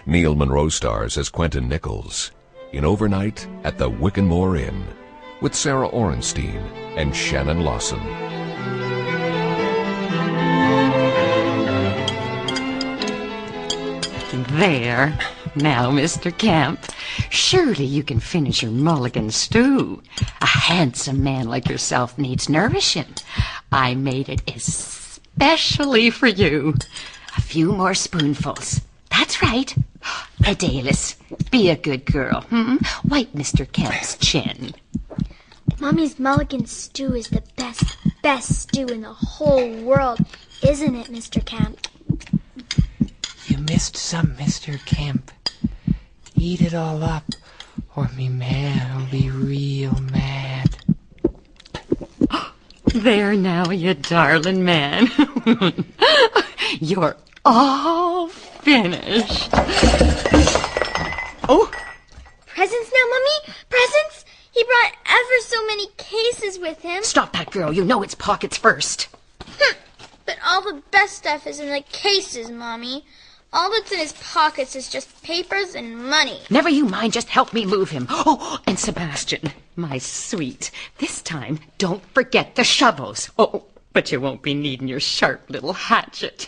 Neil Monroe stars as Quentin Nickles in Overnight at the Wickenmoore Inn with Sarah Orenstein and Shannon Lawson. There. Now, Mr. Camp, surely you can finish your mulligan stew. A handsome man like yourself needs nourishing. I made it especially for you. A few more spoonfuls. That's right. Adélis, be a good girl. Wipe Mr. Camp's chin. Mommy's mulligan stew is the best stew in the whole world, isn't it, Mr. Camp? You missed some, Mr. Camp. Eat it all up, or me man'll be real mad. There now, you darling man. You're all finished. Oh! Presents now, Mummy? Presents? He brought ever so many cases with him. Stop that, girl. You know it's pockets first. But all the best stuff is in the cases, Mommy. All that's in his pockets is just papers and money. Never you mind, just help me move him. Oh, and Sebastian, my sweet, this time don't forget the shovels. Oh, but you won't be needing your sharp little hatchet.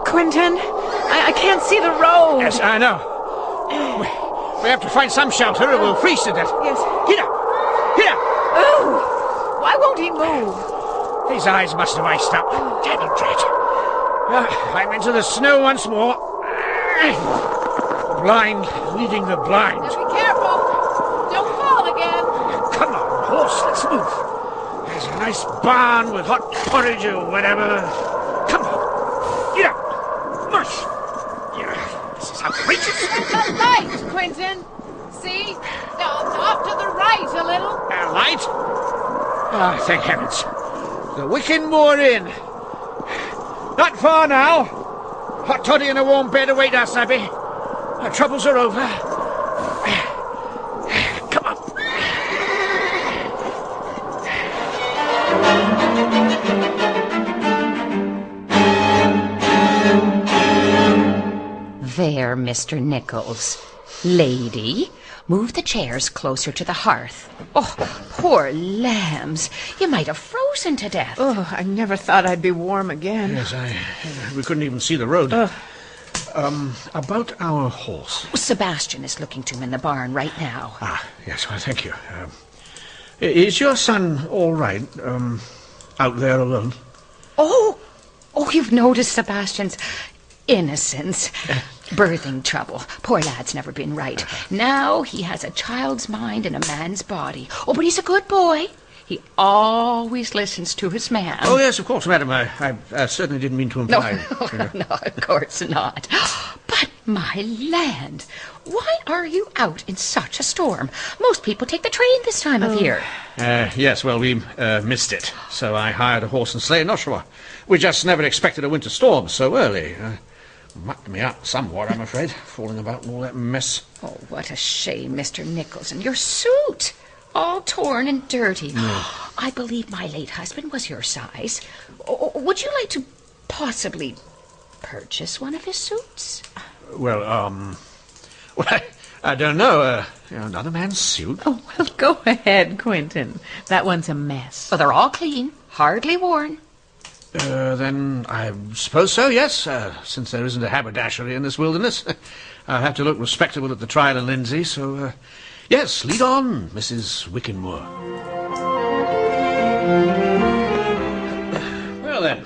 Quentin, I can't see the road. Yes, I know. We have to find some shelter or we'll freeze to death. Yes. Here! Oh! Why won't he move? His eyes must have iced up. Damn him, Dred. I'm into the snow once more. Blind leading the blind. Now be careful. Don't fall again. Come on, horse, let's move. There's a nice barn with hot porridge or whatever. Come on. Get up. Mush. Yeah, this is outrageous. The light, Quentin. See? Now, off to the right a little. Light? Ah, thank heavens. The Wickenmoore Inn. Not far now. Hot toddy and a warm bed await us, Abby. Our troubles are over. Come on. There, Mr. Nickles. Lady, move the chairs closer to the hearth. Oh, poor lambs. You might have frozen to death. Oh, I never thought I'd be warm again. Yes, we couldn't even see the road. About our horse. Sebastian is looking to him in the barn right now. Ah, yes, well, thank you. Is your son all right, out there alone? Oh, you've noticed Sebastian's innocence. Birthing trouble. Poor lad's never been right. Now he has a child's mind and a man's body. Oh, but he's a good boy. He always listens to his man. Oh, yes, of course, madam. I certainly didn't mean to imply... No, of course not. But, my land, why are you out in such a storm? Most people take the train this time of year. Yes, well, we missed it. So I hired a horse and sleigh in Oshawa. We just never expected a winter storm so early. Mucked me up somewhat, I'm afraid, falling about in all that mess. Oh, what a shame, Mr. Nickles. And your suit, all torn and dirty. No. I believe my late husband was your size. Would you like to possibly purchase one of his suits? Well, I don't know. Another man's suit? Oh, well, go ahead, Quentin. That one's a mess. Oh, they're all clean, hardly worn. Then I suppose so, yes. Since there isn't a haberdashery in this wilderness, I'll have to look respectable at the trial in Lindsay, so, yes, lead on, Mrs. Wickenmoore. Well, then,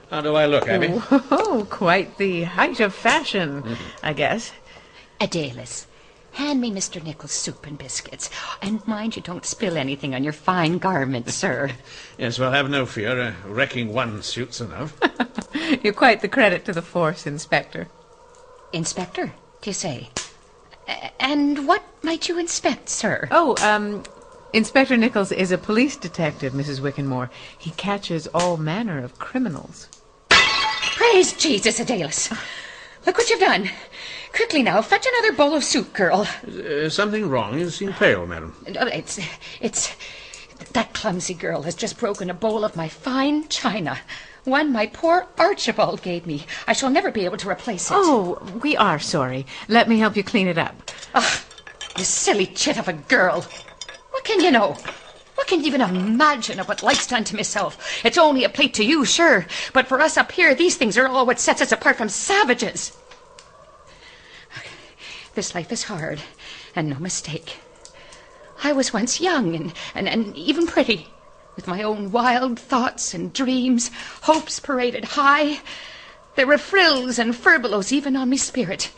how do I look, Abby? Oh, quite the height of fashion, I guess. Adélis, hand me Mr. Nickles' soup and biscuits. And mind you don't spill anything on your fine garments, sir. Yes, well, have no fear. Wrecking one suit's enough. You're quite the credit to the force, Inspector. Inspector, do you say? And what might you inspect, sir? Oh, Inspector Nickles is a police detective, Mrs. Wickenmoore. He catches all manner of criminals. Praise Jesus, Adélis. Look what you've done. Quickly now, fetch another bowl of soup, girl. Something wrong? You seem pale, madam. It's That clumsy girl has just broken a bowl of my fine china. One my poor Archibald gave me. I shall never be able to replace it. Oh, we are sorry. Let me help you clean it up. Ah, you silly chit of a girl. What can you know? What can you even imagine of what life's done to myself? It's only a plate to you, sure. But for us up here, these things are all what sets us apart from savages. This life is hard, and no mistake. I was once young and even pretty, with my own wild thoughts and dreams, hopes paraded high. There were frills and furbelows even on me spirit.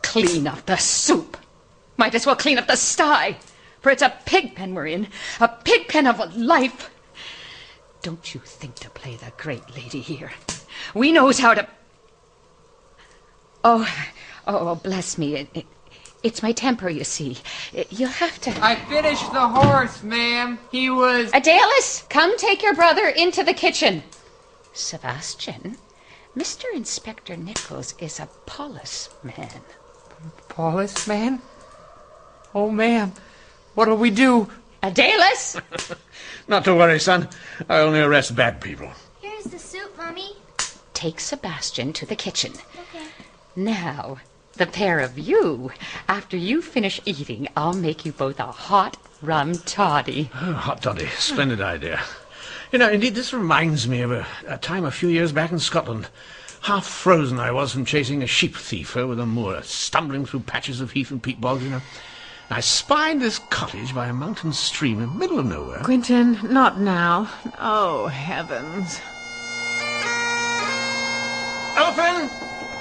Clean up the soup. Might as well clean up the sty, for it's a pig pen we're in, a pig pen of life. Don't you think to play the great lady here. We knows how to... Oh, bless me. It's my temper, you see. You'll have to... I finished the horse, ma'am. He was... Adelis, come take your brother into the kitchen. Sebastian, Mr. Inspector Nickles is a polis man. Paulus, man? Oh, ma'am, what'll we do? Adelis! Not to worry, son. I only arrest bad people. Here's the soup, Mommy. Take Sebastian to the kitchen. Okay. Now, the pair of you, after you finish eating, I'll make you both a hot rum toddy. Oh, hot toddy. Splendid idea. You know, indeed, this reminds me of a time a few years back in Scotland. Half frozen I was from chasing a sheep thief over the moor, stumbling through patches of heath and peat bogs, you know. I spied this cottage by a mountain stream in the middle of nowhere. Quentin, not now. Oh, heavens. Open!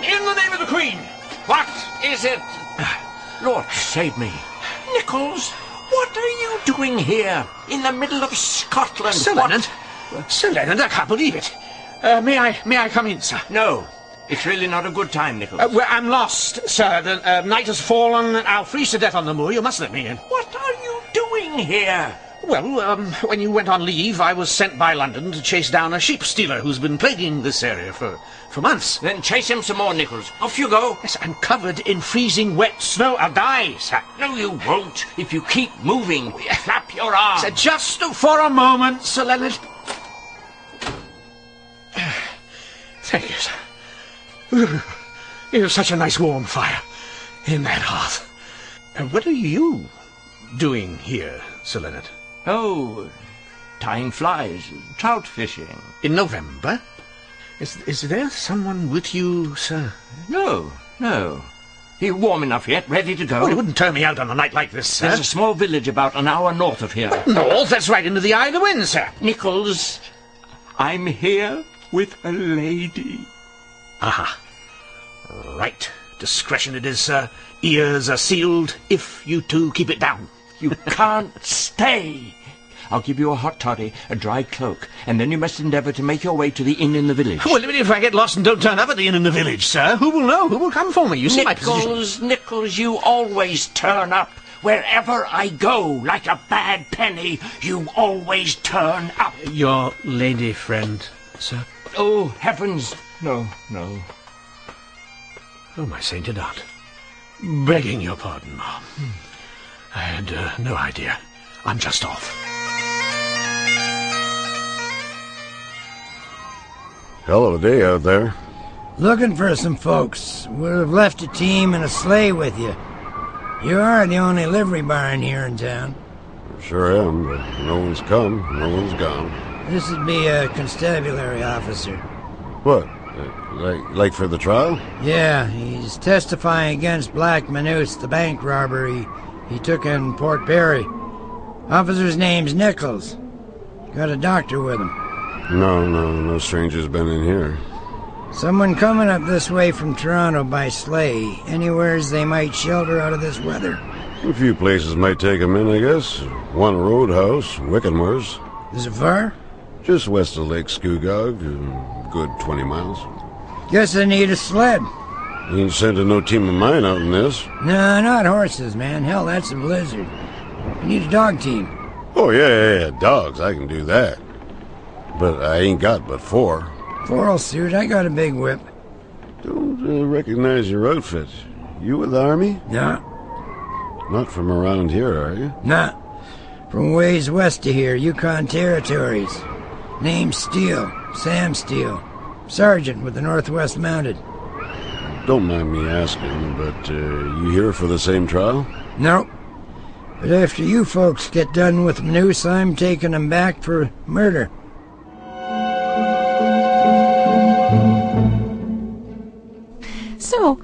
In the name of the Queen! What is it? Lord save me. Nichols, what are you doing here in the middle of Scotland? Sir Leonard? Sir Leonard, I can't believe it. May I come in, sir? No, it's really not a good time, Nichols. Well, I'm lost, sir. The night has fallen. I'll freeze to death on the moor. You must let me in. What are you doing here? Well, when you went on leave, I was sent by London to chase down a sheep stealer who's been plaguing this area for months. Then chase him some more, Nichols. Off you go. Yes, I'm covered in freezing wet snow. I'll die, sir. No, you won't. If you keep moving, flap your arms. Sir, just for a moment, Sir Leonard. Thank you, sir. You have such a nice warm fire in that hearth. What are you doing here, Sir Leonard? Oh, tying flies, trout fishing. In November? Is there someone with you, sir? No. You warm enough yet? Ready to go? Oh, you wouldn't turn me out on a night like this, sir. There's a small village about an hour north of here. North? That's right into the eye of the wind, sir. Nichols, I'm here with a lady. Aha. Right. Discretion it is, sir. Ears are sealed if you two keep it down. You can't stay. I'll give you a hot toddy, a dry cloak, and then you must endeavour to make your way to the inn in the village. Well, if I get lost and don't turn up at the inn in the village, sir, who will know? Who will come for me? You see my position. Nichols, you always turn up. Wherever I go, like a bad penny, you always turn up. Your lady friend, sir? Oh, heavens, no. Oh, my sainted aunt. Begging your pardon, Mom. I had no idea. I'm just off. Hell of a day out there. Looking for some folks. Would have left a team and a sleigh with you. You are the only livery barn here in town. Sure am, but no one's come, no one's gone. This would be a constabulary officer. What? Like for the trial? Yeah, he's testifying against Black Manus, the bank robber he took in Port Perry. Officer's name's Nichols. Got a doctor with him. No stranger's been in here. Someone coming up this way from Toronto by sleigh. Anywheres they might shelter out of this weather. A few places might take them in, I guess. One roadhouse, Wickenmore's. Is it far? Just west of Lake Scugog, good 20 miles. Guess I need a sled. You ain't sending no team of mine out in this. No, not horses, man. Hell, that's a blizzard. I need a dog team. Oh, yeah, dogs, I can do that. But I ain't got but 4. 4'll suit. I got a big whip. Don't recognize your outfit. You with the army? Nah. Not from around here, are you? Nah. From ways west of here, Yukon Territories. Name Steele, Sam Steele. Sergeant with the Northwest Mounted. Don't mind me asking, but you here for the same trial? Nope. But after you folks get done with Manuce, I'm taking him back for murder. So,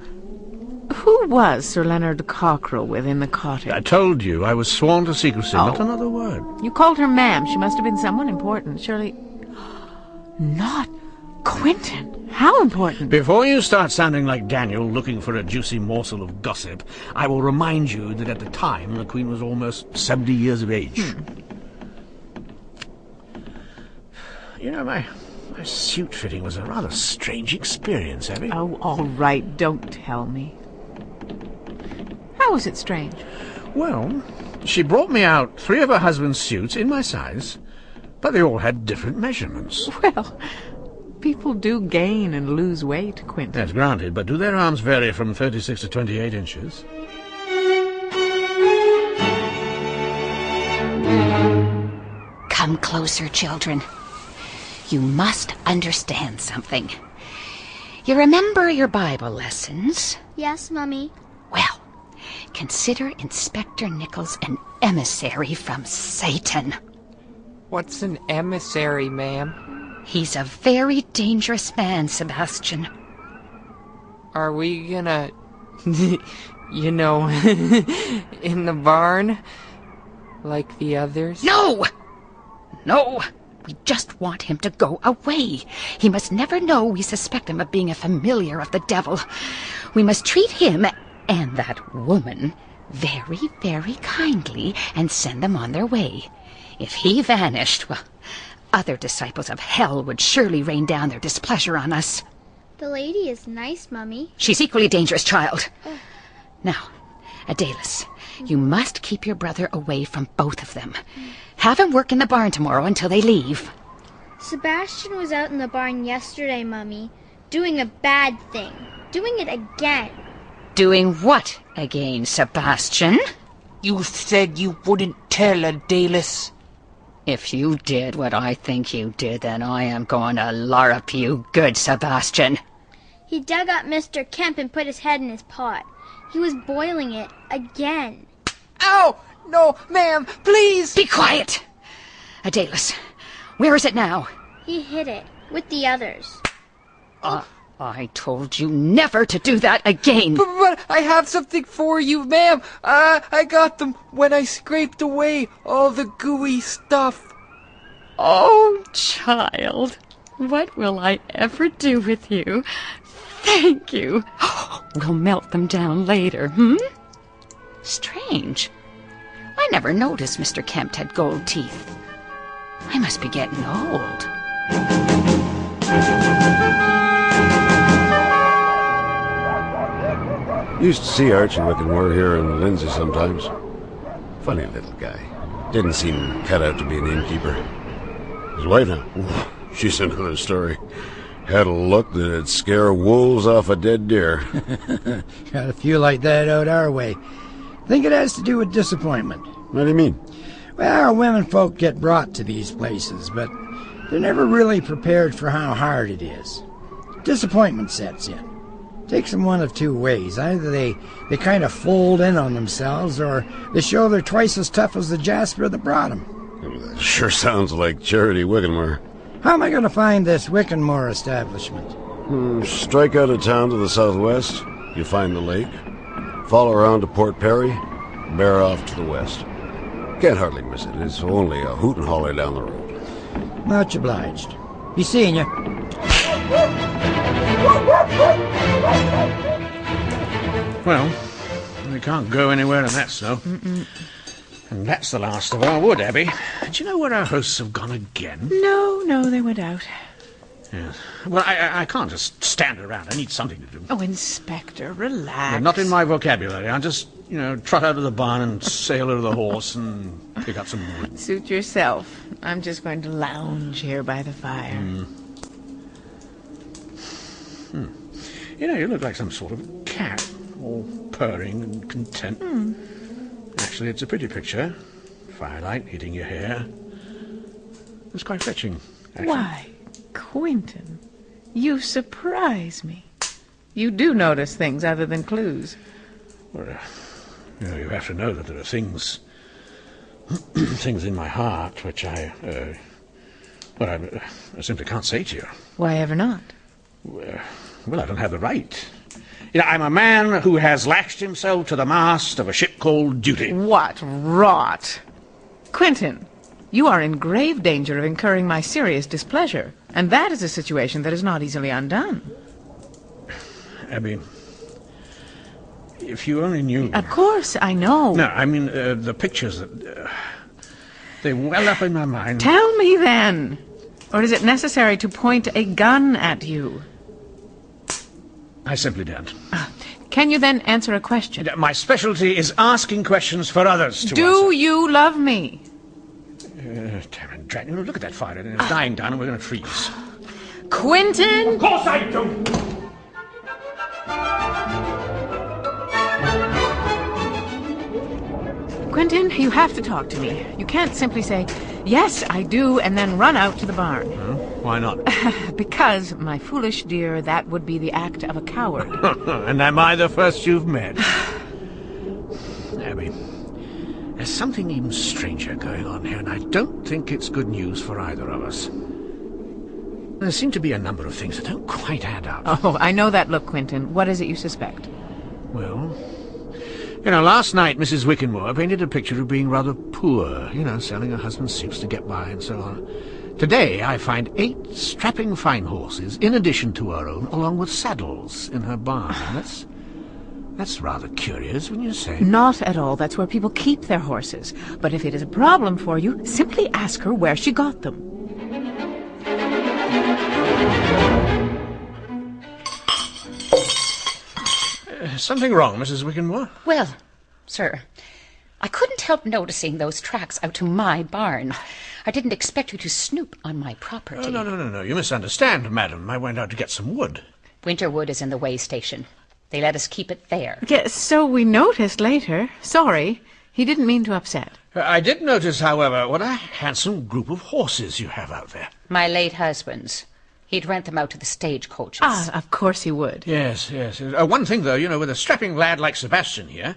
who was Sir Leonard Cockrell within the cottage? I told you I was sworn to secrecy, Oh. not another word. You called her ma'am. She must have been someone important. Surely not Quentin. How important? Before you start sounding like Daniel looking for a juicy morsel of gossip, I will remind you that at the time the Queen was almost 70 years of age. You know, my suit fitting was a rather strange experience, Abby. Oh, all right. Don't tell me. How was it strange? Well, she brought me out 3 of her husband's suits in my size, but they all had different measurements. Well, people do gain and lose weight, Quentin. That's granted, but do their arms vary from 36 to 28 inches? Come closer, children. You must understand something. You remember your Bible lessons? Yes, Mummy. Well, consider Inspector Nickles an emissary from Satan. What's an emissary, ma'am? He's a very dangerous man, Sebastian. Are we gonna... you know, in the barn? Like the others? No! No! We just want him to go away. He must never know we suspect him of being a familiar of the devil. We must treat him and that woman very, very kindly and send them on their way. If he vanished, well, other disciples of hell would surely rain down their displeasure on us. The lady is nice, Mummy. She's equally dangerous, child. Now, Adalys, you must keep your brother away from both of them. Have him work in the barn tomorrow until they leave. Sebastian was out in the barn yesterday, Mummy, doing a bad thing. Doing it again. Doing what again, Sebastian? You said you wouldn't tell, Adalys. If you did what I think you did, then I am going to larrup you good, Sebastian. He dug up Mr. Kemp and put his head in his pot. He was boiling it again. Ow! No, ma'am, please! Be quiet! Adalys, where is it now? He hid it with the others. I told you never to do that again. But I have something for you, ma'am. I got them when I scraped away all the gooey stuff. Oh, child, what will I ever do with you? Thank you. We'll melt them down later, Strange. I never noticed Mr. Kemp had gold teeth. I must be getting old. Used to see Archie Wickenmoore here in Lindsay sometimes. Funny little guy. Didn't seem cut out to be an innkeeper. His wife now, she's another story. Had a look that'd scare wolves off a dead deer. Got a few like that out our way. Think it has to do with disappointment. What do you mean? Well, women folk get brought to these places, but they're never really prepared for how hard it is. Disappointment sets in. Takes them one of 2 ways. Either they kind of fold in on themselves, or they show they're twice as tough as the Jasper that brought them. Sure sounds like Charity Wickenmoore. How am I going to find this Wickenmoore establishment? Strike out of town to the southwest. You find the lake. Follow around to Port Perry. Bear off to the west. Can't hardly miss it. It's only a hoot and holler down the road. Much obliged. Be seeing you. Well, we can't go anywhere in that snow. And that's the last of our wood, Abby. Do you know where our hosts have gone again? No, they went out. Yes. Well, I can't just stand around. I need something to do. Oh, Inspector, relax. Yeah, not in my vocabulary. I'll just, trot out of the barn and sail over the horse and pick up some wood. Suit yourself. I'm just going to lounge here by the fire. You look like some sort of cat, all purring and content. Actually, it's a pretty picture. firelight hitting your hair. It's quite fetching, actually. Why, Quentin, you surprise me. You do notice things other than clues. Well, you have to know that there are things in my heart which I simply can't say to you. Why ever not? Well, I don't have the right. I'm a man who has lashed himself to the mast of a ship called duty. What rot! Quentin, you are in grave danger of incurring my serious displeasure, and that is a situation that is not easily undone. Abby, if you only knew... Of course, I know. No, I mean, the pictures that... they well up in my mind. Tell me, then. Or is it necessary to point a gun at you? I simply don't. Can you then answer a question? My specialty is asking questions for others to answer. Do you love me? Damn it, Drat. Look at that fire. It's dying down and we're going to freeze. Quentin! Of course I do! Quentin, you have to talk to me. You can't simply say, yes, I do, and then run out to the barn. Why not? Because, my foolish dear, that would be the act of a coward. And am I the first you've met? Abby, there's something even stranger going on here, and I don't think it's good news for either of us. There seem to be a number of things that don't quite add up. Oh, I know that look, Quentin. What is it you suspect? Well, last night Mrs. Wickenmoore painted a picture of being rather poor, selling her husband's suits to get by and so on. Today I find 8 strapping fine horses, in addition to her own, along with saddles in her barn. That's rather curious when you say... Not at all. That's where people keep their horses. But if it is a problem for you, simply ask her where she got them. Something wrong, Mrs. Wickenmoore? Well, sir, I couldn't help noticing those tracks out to my barn. I didn't expect you to snoop on my property. Oh, no. You misunderstand, madam. I went out to get some wood. Winter wood is in the way station. They let us keep it there. Yes, so we noticed later. Sorry. He didn't mean to upset. I did notice, however, what a handsome group of horses you have out there. My late husband's. He'd rent them out to the stagecoaches. Ah, of course he would. Yes. One thing, though, with a strapping lad like Sebastian here,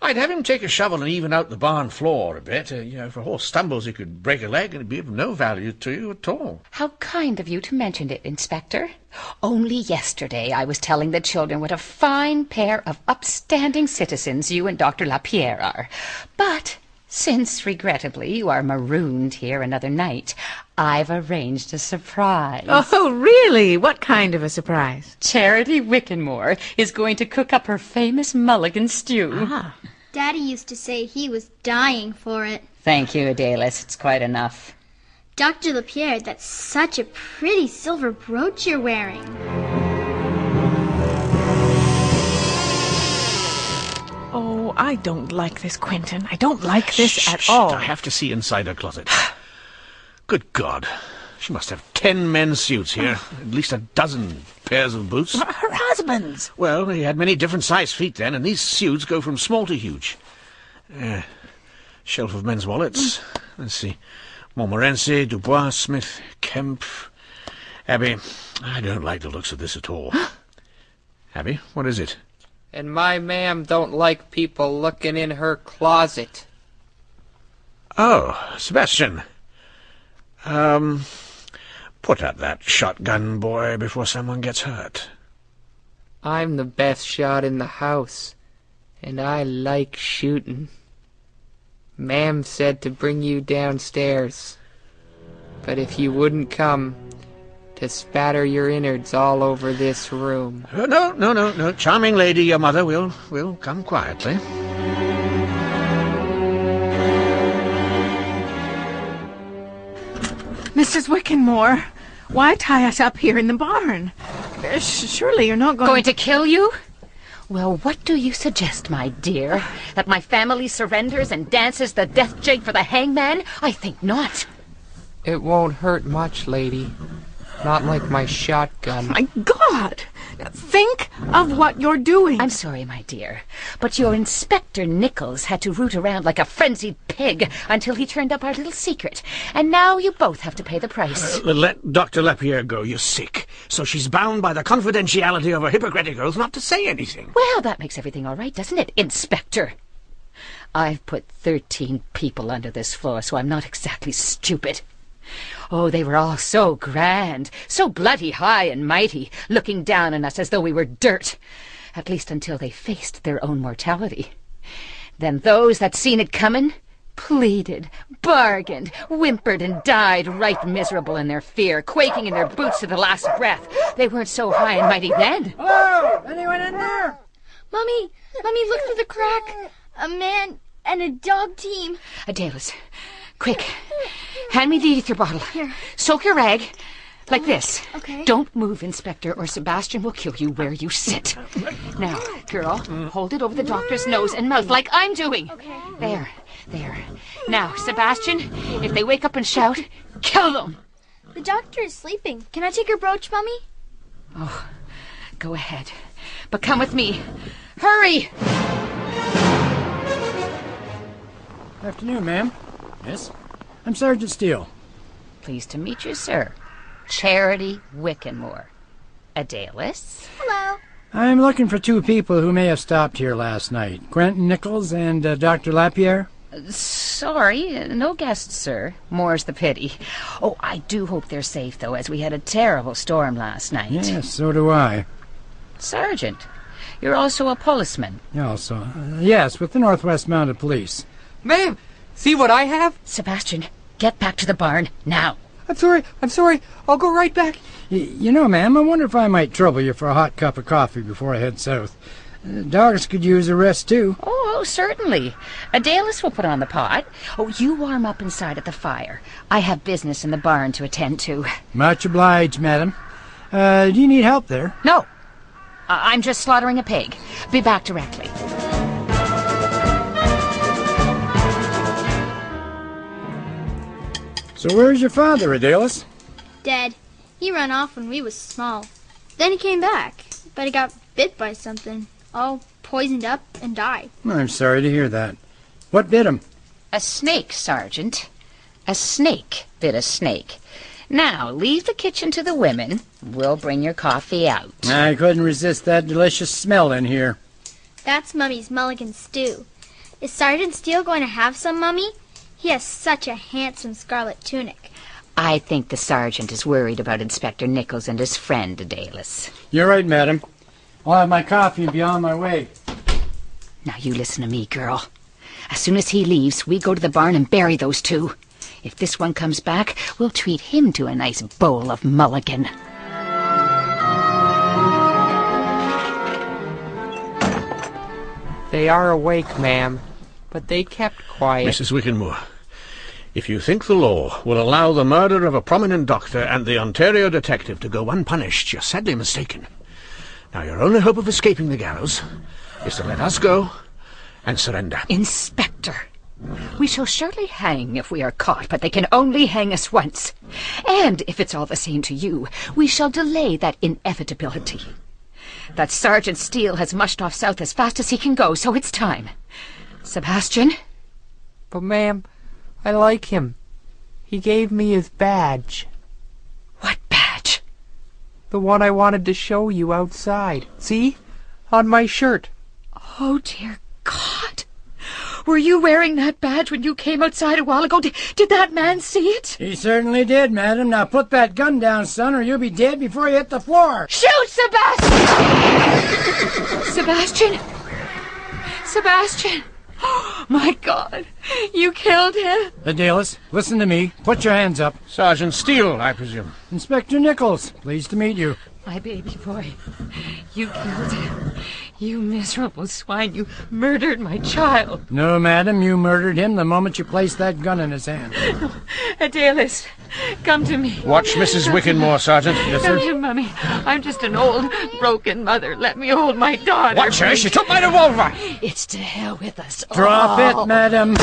I'd have him take a shovel and even out the barn floor a bit. If a horse stumbles, he could break a leg and it'd be of no value to you at all. How kind of you to mention it, Inspector. Only yesterday I was telling the children what a fine pair of upstanding citizens you and Dr. Lapierre are. But since, regrettably, you are marooned here another night, I've arranged a surprise. Oh, really? What kind of a surprise? Charity Wickenmoore is going to cook up her famous mulligan stew. Ah. Daddy used to say he was dying for it. Thank you, Adelis. It's quite enough. Dr. Lapierre, that's such a pretty silver brooch you're wearing. Oh, I don't like this, Quentin. I don't like this at all. I have to see inside her closet. Good God. She must have 10 men's suits here. At least a dozen pairs of boots. Her husband's. Well, he had many different sized feet then, and these suits go from small to huge. Shelf of men's wallets. Let's see. Montmorency, Dubois, Smith, Kemp. Abby, I don't like the looks of this at all. Abby, what is it? And my ma'am don't like people looking in her closet. Oh, Sebastian. Put up that shotgun, boy, before someone gets hurt. I'm the best shot in the house, and I like shooting. Ma'am said to bring you downstairs, but if you wouldn't come, to spatter your innards all over this room. No. Charming lady, your mother will come quietly. Mrs. Wickenmoore, why tie us up here in the barn? Surely you're not Going to kill you? Well, what do you suggest, my dear? That my family surrenders and dances the death jig for the hangman? I think not. It won't hurt much, lady. Not like my shotgun. My God! Think of what you're doing. I'm sorry, my dear, but your Inspector Nickles had to root around like a frenzied pig until he turned up our little secret. And now you both have to pay the price. Let Dr. Lapierre go. You're sick. So she's bound by the confidentiality of her Hippocratic oath not to say anything. Well, that makes everything all right, doesn't it, Inspector? I've put 13 people under this floor, so I'm not exactly stupid. Oh, they were all so grand, so bloody high and mighty, looking down on us as though we were dirt, at least until they faced their own mortality. Then those that seen it coming pleaded, bargained, whimpered, and died right miserable in their fear, quaking in their boots to the last breath. They weren't so high and mighty then. Hello? Anyone in there? Mommy, look through the crack. A man and a dog team. Adela's, quick, hand me the ether bottle. Here. Soak your rag like this. Okay. Don't move, Inspector, or Sebastian will kill you where you sit. Now, girl, hold it over the doctor's nose and mouth like I'm doing. Okay. There. Now, Sebastian, if they wake up and shout, kill them. The doctor is sleeping. Can I take her brooch, Mommy? Oh, go ahead. But come with me. Hurry! Afternoon, ma'am. Yes? I'm Sergeant Steele. Pleased to meet you, sir. Charity Wickenmoore. Adelis? Hello. I'm looking for 2 people who may have stopped here last night. Quentin Nickles and Dr. Lapierre. Sorry, no guests, sir. More's the pity. Oh, I do hope they're safe, though, as we had a terrible storm last night. Yes, so do I. Sergeant, you're also a policeman. Also, yes, with the Northwest Mounted Police. Ma'am, see what I have? Sebastian, get back to the barn, now. I'm sorry. I'll go right back. You know, ma'am, I wonder if I might trouble you for a hot cup of coffee before I head south. Dogs could use a rest, too. Oh, certainly. Adelis will put on the pot. Oh, you warm up inside at the fire. I have business in the barn to attend to. Much obliged, madam. Do you need help there? No. I'm just slaughtering a pig. Be back directly. So where's your father, Adelis? Dead. He ran off when we was small. Then he came back, but he got bit by something, all poisoned up and died. I'm sorry to hear that. What bit him? A snake, Sergeant. A snake bit a snake. Now, leave the kitchen to the women. We'll bring your coffee out. I couldn't resist that delicious smell in here. That's Mummy's mulligan stew. Is Sergeant Steele going to have some, Mummy? He has such a handsome scarlet tunic. I think the sergeant is worried about Inspector Nickles and his friend, Adelis. You're right, madam. I'll have my coffee and be on my way. Now you listen to me, girl. As soon as he leaves, we go to the barn and bury those 2. If this one comes back, we'll treat him to a nice bowl of mulligan. They are awake, ma'am, but they kept quiet. Mrs. Wickenmoore, if you think the law will allow the murder of a prominent doctor and the Ontario detective to go unpunished, you're sadly mistaken. Now, your only hope of escaping the gallows is to let us go and surrender. Inspector, we shall surely hang if we are caught, but they can only hang us once. And if it's all the same to you, we shall delay that inevitability. That Sergeant Steele has mushed off south as fast as he can go, so it's time. Sebastian? But, ma'am, I like him. He gave me his badge. What badge? The one I wanted to show you outside. See? On my shirt. Oh, dear God. Were you wearing that badge when you came outside a while ago? Did that man see it? He certainly did, madam. Now put that gun down, son, or you'll be dead before you hit the floor. Shoot, Sebastian! Sebastian! Sebastian! Oh, my God. You killed him? Adelis, listen to me. Put your hands up. Sergeant Steele, I presume. Inspector Nickles, pleased to meet you. My baby boy. You killed him. You miserable swine. You murdered my child. No, madam, you murdered him the moment you placed that gun in his hand. Adelis, come to me. Watch Mrs. Wickenmoore, Sergeant. Yes, sir. Come here, Mummy. I'm just an old, broken mother. Let me hold my daughter. Watch her. She took my revolver. It's to hell with us all. Drop it, madam.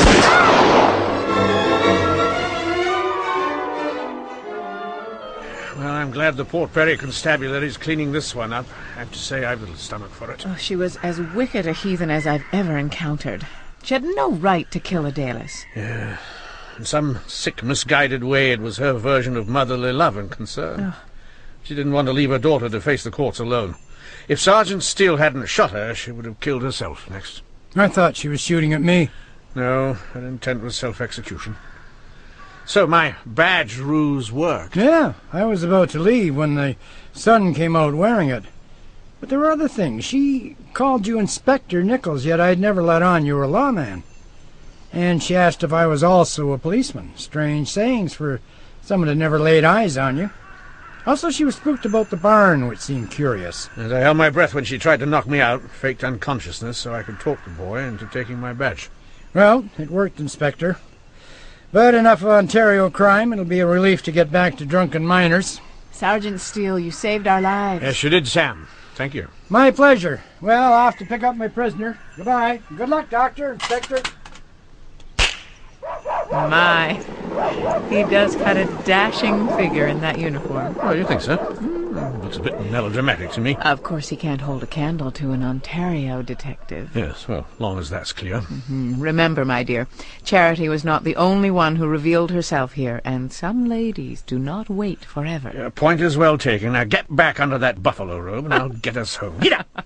Well, I'm glad the Port Perry Constabulary's cleaning this one up. I have to say I've little stomach for it. Oh, she was as wicked a heathen as I've ever encountered. She had no right to kill Adelis. Yeah. In some sick, misguided way, it was her version of motherly love and concern. Oh. She didn't want to leave her daughter to face the courts alone. If Sergeant Steele hadn't shot her, she would have killed herself next. I thought she was shooting at me. No, her intent was self-execution. So my badge ruse worked. Yeah, I was about to leave when the sun came out wearing it. But there were other things. She called you Inspector Nickles, yet I'd never let on you were a lawman. And she asked if I was also a policeman. Strange sayings for someone that never laid eyes on you. Also, she was spooked about the barn, which seemed curious. And I held my breath when she tried to knock me out, faked unconsciousness, so I could talk the boy into taking my badge. Well, it worked, Inspector. But enough of Ontario crime. It'll be a relief to get back to drunken miners. Sergeant Steele, you saved our lives. Yes, you did, Sam. Thank you. My pleasure. Well, I'll have to pick up my prisoner. Goodbye. Good luck, Doctor, Inspector. My, he does cut a dashing figure in that uniform. Oh, you think so? Looks a bit melodramatic to me. Of course, he can't hold a candle to an Ontario detective. Yes, well, long as that's clear. Remember, my dear, Charity was not the only one who revealed herself here, and some ladies do not wait forever. Your point is well taken. Now get back under that buffalo robe, and I'll get us home. Get up!